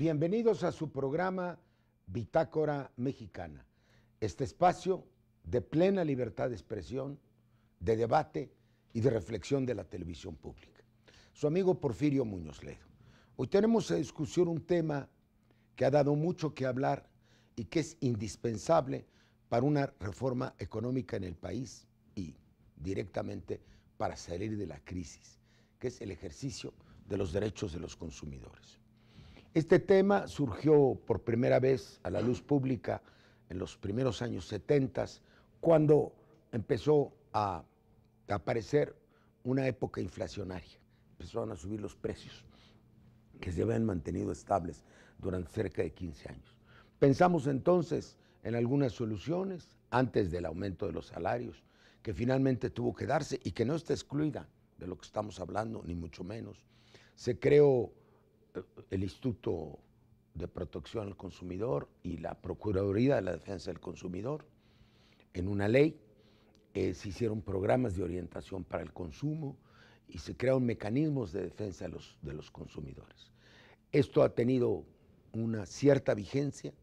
Bienvenidos a su programa Bitácora Mexicana, este espacio de plena libertad de expresión, de debate y de reflexión de la televisión pública. Su amigo Porfirio Muñoz Ledo. Hoy tenemos a discusión un tema que ha dado mucho que hablar y que es indispensable para una reforma económica en el país y directamente para salir de la crisis, que es el ejercicio de los derechos de los consumidores. Este tema surgió por primera vez a la luz pública en los primeros años 70, cuando empezó a aparecer una época inflacionaria. Empezaron a subir los precios, que se habían mantenido estables durante cerca de 15 años. Pensamos entonces en algunas soluciones antes del aumento de los salarios, que finalmente tuvo que darse y que no está excluida de lo que estamos hablando, ni mucho menos. Se creó el Instituto de Protección al Consumidor y la Procuraduría de la Defensa del Consumidor. En una ley se hicieron programas de orientación para el consumo y se crearon mecanismos de defensa de los consumidores. Esto ha tenido una cierta vigencia.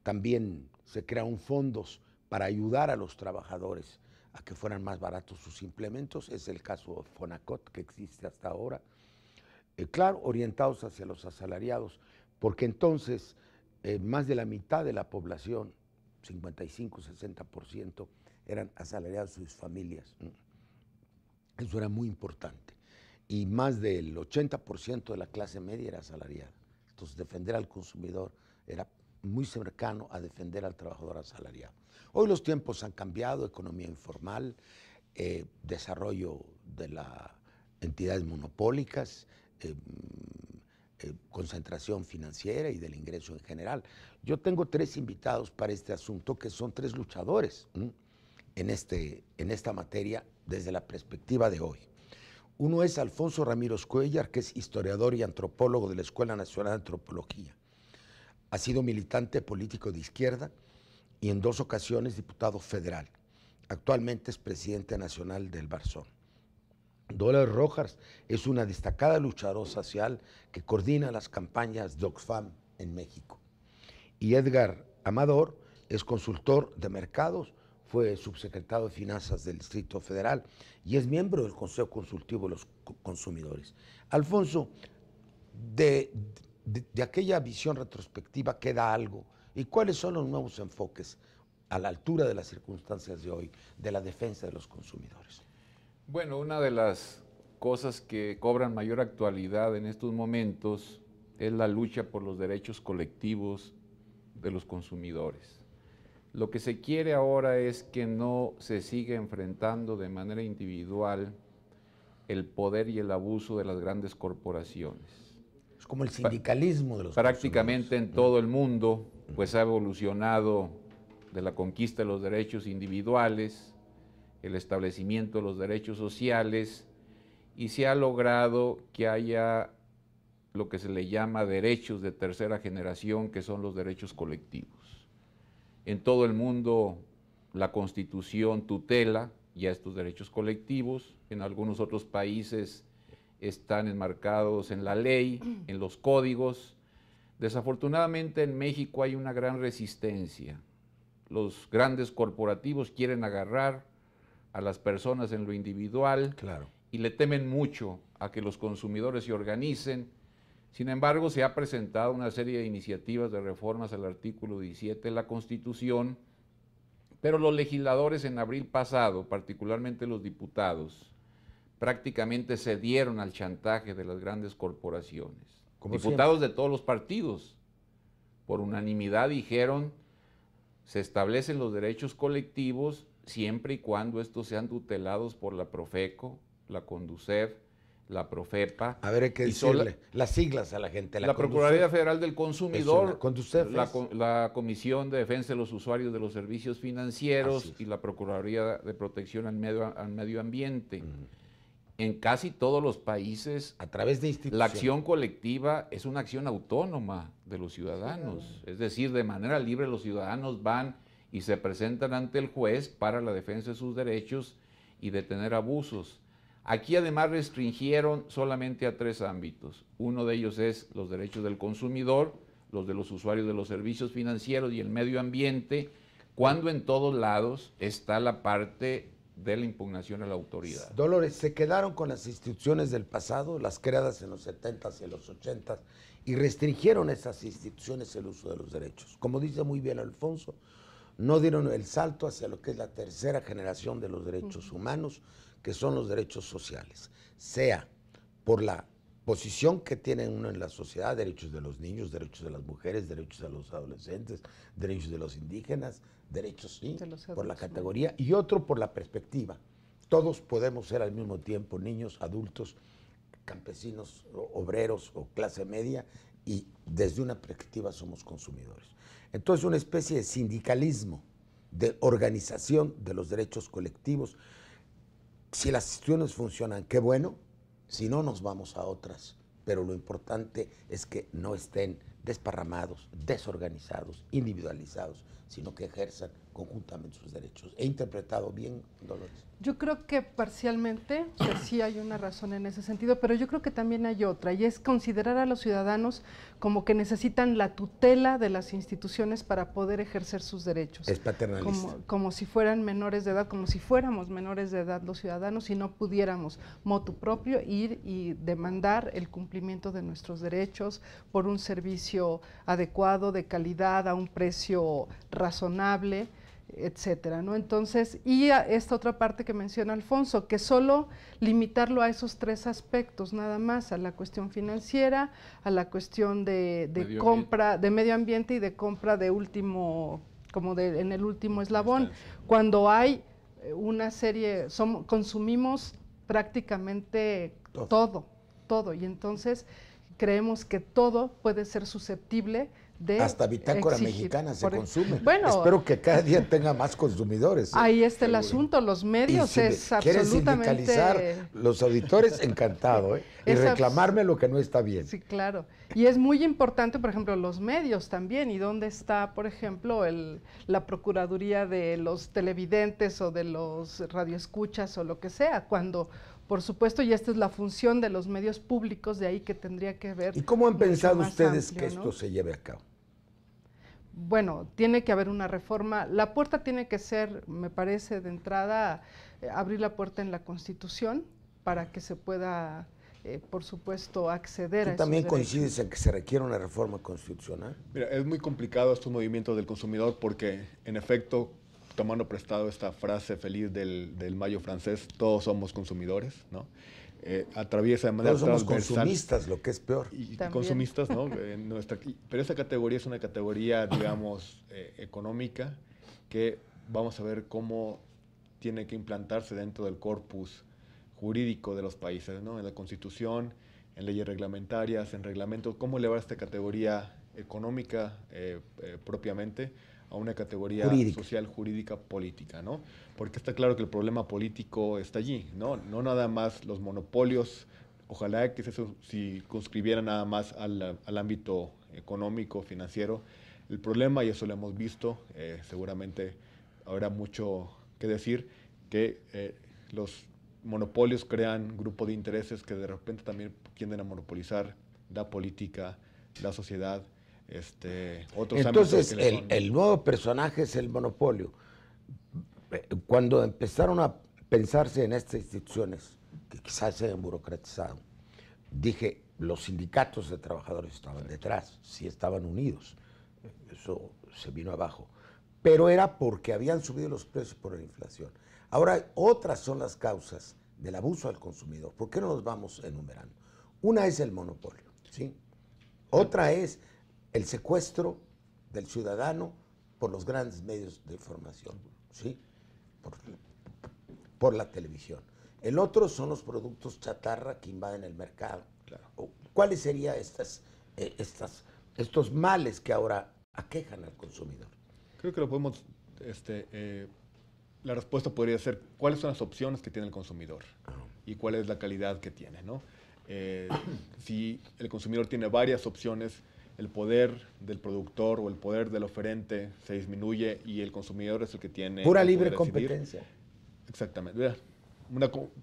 También se crearon fondos para ayudar a los trabajadores a que fueran más baratos sus implementos. Es el caso de Fonacot, que existe hasta ahora. Claro, orientados hacia los asalariados, porque entonces más de la mitad de la población, 55-60%, eran asalariados sus familias. Eso era muy importante. Y más del 80% de la clase media era asalariada. Entonces, defender al consumidor era muy cercano a defender al trabajador asalariado. Hoy los tiempos han cambiado, economía informal, desarrollo de las entidades monopólicas, concentración financiera y del ingreso en general. Yo tengo tres invitados para este asunto que son tres luchadores en esta materia desde la perspectiva de hoy. Uno es Alfonso Ramírez Cuéllar, que es historiador y antropólogo de la Escuela Nacional de Antropología. Ha sido militante político de izquierda y en 2 ocasiones diputado federal. Actualmente es presidente nacional del Barzón. Dolores Rojas es una destacada luchadora social que coordina las campañas de Oxfam en México. Y Edgar Amador es consultor de mercados, fue subsecretario de Finanzas del Distrito Federal y es miembro del Consejo Consultivo de los Consumidores. Alfonso, de aquella visión retrospectiva queda algo. ¿Y cuáles son los nuevos enfoques a la altura de las circunstancias de hoy de la defensa de los consumidores? Bueno, una de las cosas que cobran mayor actualidad en estos momentos es la lucha por los derechos colectivos de los consumidores. Lo que se quiere ahora es que no se siga enfrentando de manera individual el poder y el abuso de las grandes corporaciones. Es como el sindicalismo de los Prácticamente en todo el mundo pues ha evolucionado de la conquista de los derechos individuales, el establecimiento de los derechos sociales, y se ha logrado que haya lo que se le llama derechos de tercera generación, que son los derechos colectivos. En todo el mundo la Constitución tutela ya estos derechos colectivos, en algunos otros países están enmarcados en la ley, en los códigos. Desafortunadamente en México hay una gran resistencia. Los grandes corporativos quieren agarrar a las personas en lo individual, claro, y le temen mucho a que los consumidores se organicen. Sin embargo, se ha presentado una serie de iniciativas de reformas al artículo 17 de la Constitución, pero los legisladores en abril pasado, particularmente los diputados, prácticamente cedieron al chantaje de las grandes corporaciones. Diputados de todos los partidos, por unanimidad dijeron, se establecen los derechos colectivos siempre y cuando estos sean tutelados por la Profeco, la Conducef, la Profepa. A ver, hay que decirle las siglas a la gente. La Procuraduría Federal del Consumidor, la Comisión de Defensa de los Usuarios de los Servicios Financieros y la Procuraduría de Protección al Medio Ambiente. En casi todos los países, a través de instituciones, la acción colectiva es una acción autónoma de los ciudadanos. Es decir, de manera libre los ciudadanos van y se presentan ante el juez para la defensa de sus derechos y detener abusos. Aquí además restringieron solamente a 3 ámbitos. Uno de ellos es los derechos del consumidor, los de los usuarios de los servicios financieros y el medio ambiente, cuando en todos lados está la parte de la impugnación a la autoridad. Dolores, se quedaron con las instituciones del pasado, las creadas en los 70s y en los 80s, y restringieron esas instituciones el uso de los derechos. Como dice muy bien Alfonso, no dieron el salto hacia lo que es la tercera generación de los derechos humanos, que son los derechos sociales, sea por la posición que tiene uno en la sociedad, derechos de los niños, derechos de las mujeres, derechos de los adolescentes, derechos de los indígenas, derechos, sí, por la categoría, y otro por la perspectiva. Todos podemos ser al mismo tiempo niños, adultos, campesinos, obreros o clase media, y desde una perspectiva somos consumidores. Entonces, una especie de sindicalismo, de organización de los derechos colectivos. Si las instituciones funcionan, qué bueno. Si no, nos vamos a otras, pero lo importante es que no estén desparramados, desorganizados, individualizados, sino que ejerzan conjuntamente sus derechos. ¿He interpretado bien, Dolores? Yo creo que parcialmente, o sea, sí hay una razón en ese sentido, pero yo creo que también hay otra, y es considerar a los ciudadanos como que necesitan la tutela de las instituciones para poder ejercer sus derechos. Es paternalista. Como si fueran menores de edad, como si fuéramos menores de edad los ciudadanos y no pudiéramos, motu propio, ir y demandar el cumplimiento de nuestros derechos por un servicio adecuado, de calidad, a un precio razonable, etcétera, ¿no? Entonces, y esta otra parte que menciona Alfonso, que solo limitarlo a esos tres aspectos, nada más, a la cuestión financiera, a la cuestión de compra, de medio ambiente y de compra de último, como en el último eslabón, cuando hay una serie, consumimos prácticamente todo, y entonces creemos que todo puede ser susceptible de hasta Bitácora exigir. Mexicana se consume. Bueno, espero que cada día tenga más consumidores. Ahí está el asunto, los medios si es ¿quieres absolutamente... sindicalizar los auditores? Encantado, ¿eh? Y reclamarme lo que no está bien. Sí, claro. Y es muy importante, por ejemplo, los medios también, y dónde está, por ejemplo, la procuraduría de los televidentes o de los radioescuchas o lo que sea, cuando... Por supuesto, y esta es la función de los medios públicos, de ahí que tendría que ver... ¿Y cómo han pensado ustedes amplio, que esto se lleve a cabo? Bueno, tiene que haber una reforma. La puerta tiene que ser, me parece, de entrada, abrir la puerta en la Constitución para que se pueda, por supuesto, acceder a esos ¿También derechos. coincides en que se requiere una reforma constitucional? Mira, es muy complicado estos movimientos del consumidor porque, en efecto, tomando prestado esta frase feliz del mayo francés, todos somos consumidores, ¿no? Atraviesa de manera todos somos transversal, consumistas, lo que es peor. y consumistas, ¿no? Pero esa categoría es una categoría, digamos, económica, que vamos a ver cómo tiene que implantarse dentro del corpus jurídico de los países, ¿no? En la Constitución, en leyes reglamentarias, en reglamentos, cómo elevar esta categoría económica propiamente a una categoría social, jurídica, política, ¿no? Porque está claro que el problema político está allí, ¿no? No nada más los monopolios, ojalá que se circunscribiera nada más al ámbito económico, financiero. El problema, y eso lo hemos visto, seguramente habrá mucho que decir, que los monopolios crean grupos de intereses que de repente también tienden a monopolizar la política, la sociedad, otros Entonces, ámbitos que el nuevo personaje es el monopolio. Cuando empezaron a pensarse en estas instituciones, que quizás se hayan burocratizado, dije, los sindicatos de trabajadores estaban detrás, sí estaban unidos. Eso se vino abajo. Pero era porque habían subido los precios por la inflación. Ahora, otras son las causas del abuso al consumidor. ¿Por qué no los vamos enumerando? Una es el monopolio, ¿sí? Otra es el secuestro del ciudadano por los grandes medios de información, ¿sí? Por la televisión. El otro son los productos chatarra que invaden el mercado. Claro. ¿Cuáles serían estos males que ahora aquejan al consumidor? Creo que lo podemos, la respuesta podría ser cuáles son las opciones que tiene el consumidor y cuál es la calidad que tiene, ¿no? Si el consumidor tiene varias opciones, el poder del productor o el poder del oferente se disminuye y el consumidor es el que tiene... Pura libre competencia. Exactamente.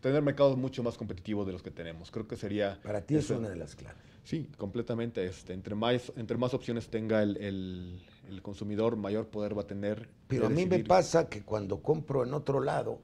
Tener mercados mucho más competitivos de los que tenemos. Creo que sería... Para ti es una de las claves. Sí, completamente. Entre más opciones tenga el consumidor, mayor poder va a tener. Pero de a mí me decidir. pasa que cuando compro en otro lado,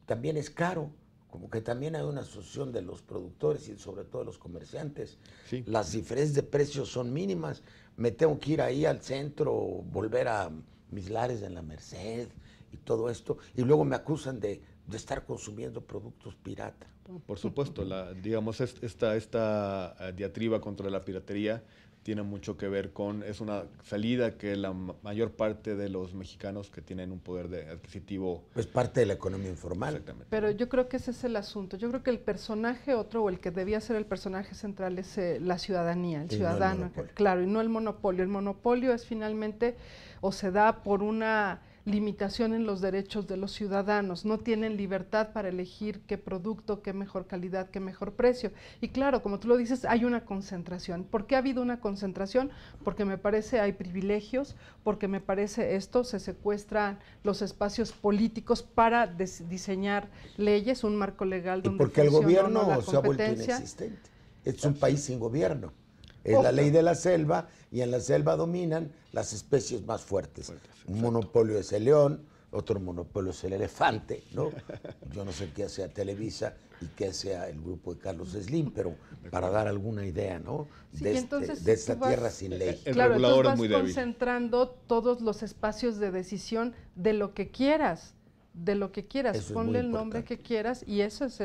también es caro. Como que también hay una asociación de los productores y sobre todo de los comerciantes. Sí. Las diferencias de precios son mínimas. Me tengo que ir ahí al centro, volver a mis lares en la Merced y todo esto. Y luego me acusan de estar consumiendo productos pirata. Por supuesto, digamos, esta diatriba contra la piratería tiene mucho que ver es una salida que la mayor parte de los mexicanos que tienen un poder adquisitivo. Es parte de la economía informal. Exactamente. Pero yo creo que ese es el asunto. Yo creo que el personaje otro, o el que debía ser el personaje central, es la ciudadanía, el Y ciudadano. no el monopolio. Claro, y no el monopolio. El monopolio es finalmente, o se da por una limitación en los derechos de los ciudadanos, no tienen libertad para elegir qué producto, qué mejor calidad, qué mejor precio. Y claro, como tú lo dices, hay una concentración. ¿Por qué ha habido una concentración? Porque me parece hay privilegios, porque me parece se secuestran los espacios políticos para diseñar leyes, un marco legal Y donde porque el funcione o no gobierno la se ha vuelto competencia. inexistente. Es un país sin gobierno. Es la ley de la selva y en la selva dominan las especies más fuertes. Un monopolio es el león, otro monopolio es el elefante, ¿no? Yo no sé qué sea Televisa y qué sea el grupo de Carlos Slim, pero para dar alguna idea, ¿no? Sí, de, entonces de esta tú vas- tierra sin ley. El Claro, regulador entonces es muy vas débil. concentrando todos los espacios de decisión de lo que quieras, Eso es ponle muy el nombre importante. que quieras y eso es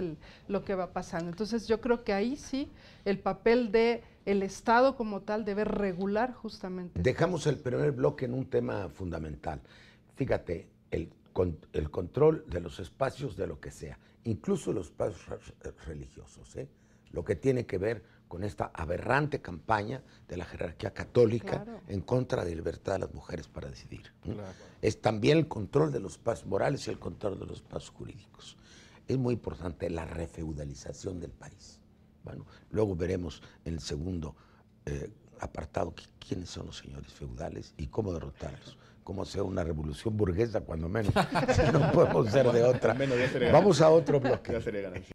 lo que va pasando. Entonces yo creo que ahí sí el papel de el Estado como tal debe regular justamente. Dejamos el primer bloque en un tema fundamental. Fíjate, el control de los espacios de lo que sea, incluso los espacios religiosos, ¿eh? Lo que tiene que ver con esta aberrante campaña de la jerarquía católica Claro. en contra de la libertad de las mujeres para decidir. Claro. Es también el control de los espacios morales y el control de los espacios jurídicos. Es muy importante la refeudalización del país. Bueno, luego veremos en el segundo apartado quiénes son los señores feudales y cómo derrotarlos. Cómo hacer una revolución burguesa, cuando menos. No podemos ser de otra. Al menos ya sería Vamos a otro bloque. Ya sería ganancia.